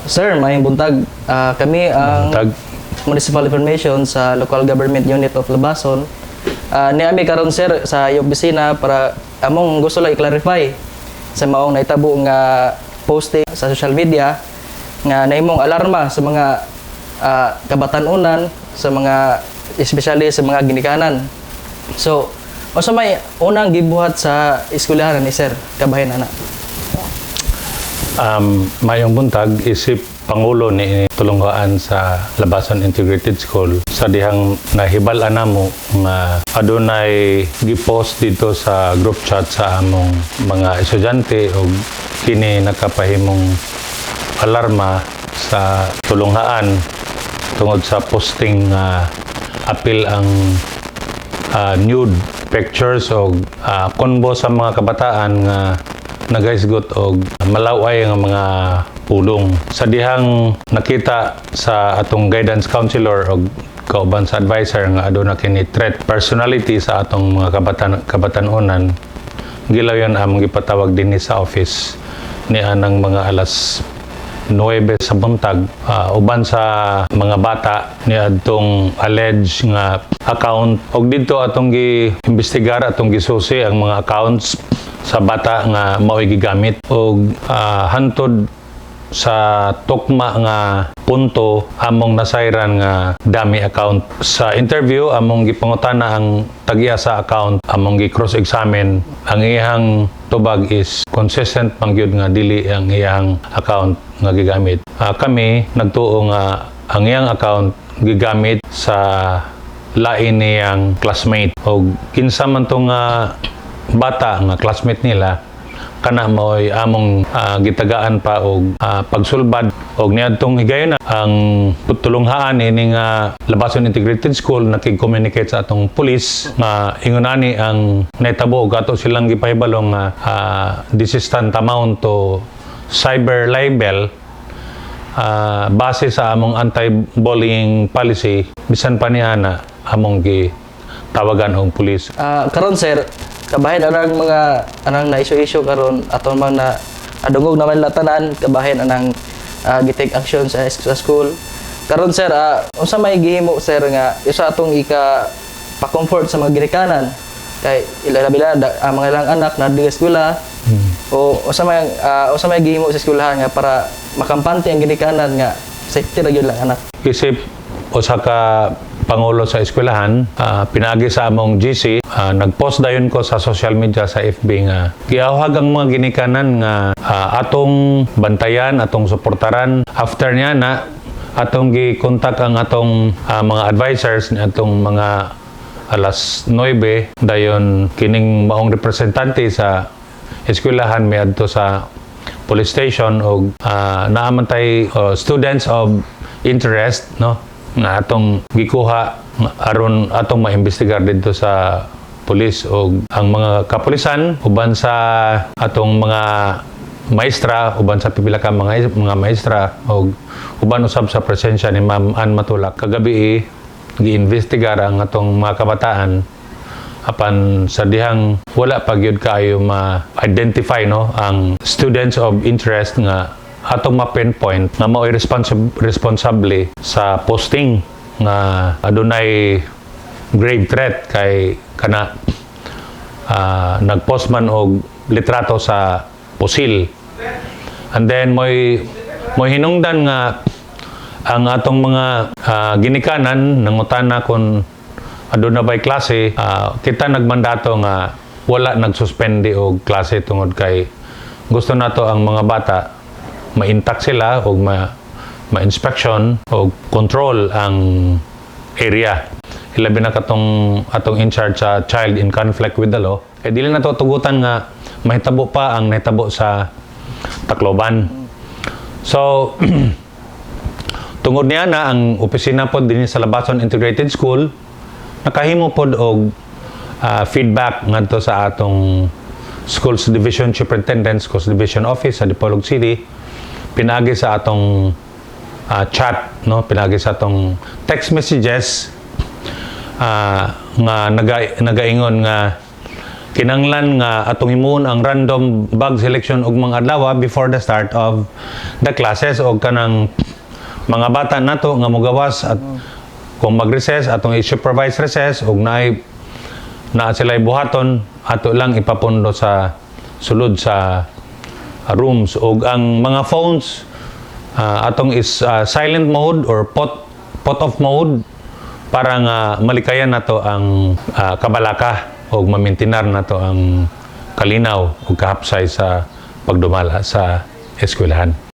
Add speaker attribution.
Speaker 1: Sir, mayong buntag. Kami ang
Speaker 2: Buntag.
Speaker 1: Municipal Information sa Local Government Unit of Labason. Niami karon sir sa iyong opisina para among gusto lang i-clarify sa maong naitabo nga posting sa social media nga nahimong alarma sa mga kabatanunan, sa mga especially sa mga ginikanan. So, unsa may unang gibuhat sa eskwelahan ni sir kabahin ana?
Speaker 2: Mayong buntag isip Pangulo ni tulungaan sa Labason Integrated School sa dihang nahibal-an namo nga adunay gipost dito sa group chat sa among mga estudyante o kini nakapahimong alarma sa tulungaan tungod sa posting apil ang nude pictures o konbo sa mga kabataan nga nagaisgot og malaway nga mga pulong. Sa dihang nakita sa atong guidance counselor o kauban sa advisor nga aduna kini threat personality sa atong mga kabatanunan, gilaw yan among gipatawag dinhi sa office ni anang mga alas 9 sa buntag uban sa mga bata ni adtong alleged nga account og dito atong giimbestigar atong gisusi ang mga accounts sa bata nga mao'y gigamit og hantod sa tukma nga punto among nasayran nga dami account. Sa interview among gipangutana ang tag-iya sa account, among gi-cross-examine ang iyang tubag is consistent pangyud nga dili ang iyang account nga gigamit. Kami nagtuo nga ang iyang account gigamit sa lain niyang classmate og kinsa man tong bata nga classmate nila kana mo'y among gitagaan pa og pagsulbad og niadtong higayon ang tulunghaan ini nga Labason Integrated School nakig-communicate sa atong police nga ingunani ang naitabo og ato silang gipahibalong nga this is tantamount to cyber libel base sa among anti-bullying policy bisan pa niana among gitawagan og police.
Speaker 1: Karon sir, kabahin anang na-issue karon aton man na adungog naman latanan kabahin anang gi-take action sa school. Karon sir, unsa may gihimo sir nga isa atong pa-comfort sa mga ginikanan kay ilabila ang mga ilang anak na di eskwela o unsa may gihimo sa eskwelahan nga para makampante ang ginikanan nga safety ra gyud lang anak.
Speaker 2: Isip usa ka Pangulo sa eskwelahan, pinagi sa among GC, nagpost dayon ko sa social media sa FB nga giawhag ang mga ginikanan nga atong bantayan, atong suportaran. After niya na atong gi-contact ang atong mga advisors ni atong mga alas 9 dayon kining maong representante sa eskwelahan miadto sa police station og naamantay students of interest no nga atong gikuha aron atong maimbestigar dito sa pulis og ang mga kapulisan uban sa atong mga maestra uban sa pipila ka mga maestra og uban usab sa presensya ni Ma'am Ann Matulak kagabi giimbestigar ang atong mga kabataan apan sa dihang wala pa gyud kaayo ma-identify no ang students of interest nga atong ma-pinpoint nga mao'y responsable sa posting nga adunay grave threat kay kana nagpost man og litrato sa pusil. And then mo'y hinungdan nga ang atong mga ginikanan nangutana kung aduna ba'y klase kita nagmandato nga wala nagsuspende og klase tungod kay gusto nato ang mga bata ma-intact sila o ma-inspection o control ang area. Ilabi na atong in charge sa child in conflict with the law. Kaya dili na to tugutan nga mahitabo pa ang nahitabo sa Tacloban. So, tungod niya na ang opisina po din sa Labason Integrated School, nakahimo pod og feedback ngadto sa atong Schools Division Superintendent, Schools Division Office sa Dipolog City, pinagi sa atong chat, no, pinagi sa atong text messages nga nagaingon nga kinanglan nga atong himuon ang random bag selection ug mga adlaw before the start of the classes og kanang mga bata nato nga mogawas at kung mag-recess atong i-supervise recess ug na sila'y buhaton ato lang ipapundo sa sulod sa rooms ug ang mga phones atong is silent mode or pot off mode para nga malikayan nato ang kabalaka o mamintinar nato ang kalinaw o kahapsay sa pagdumala sa eskwelahan.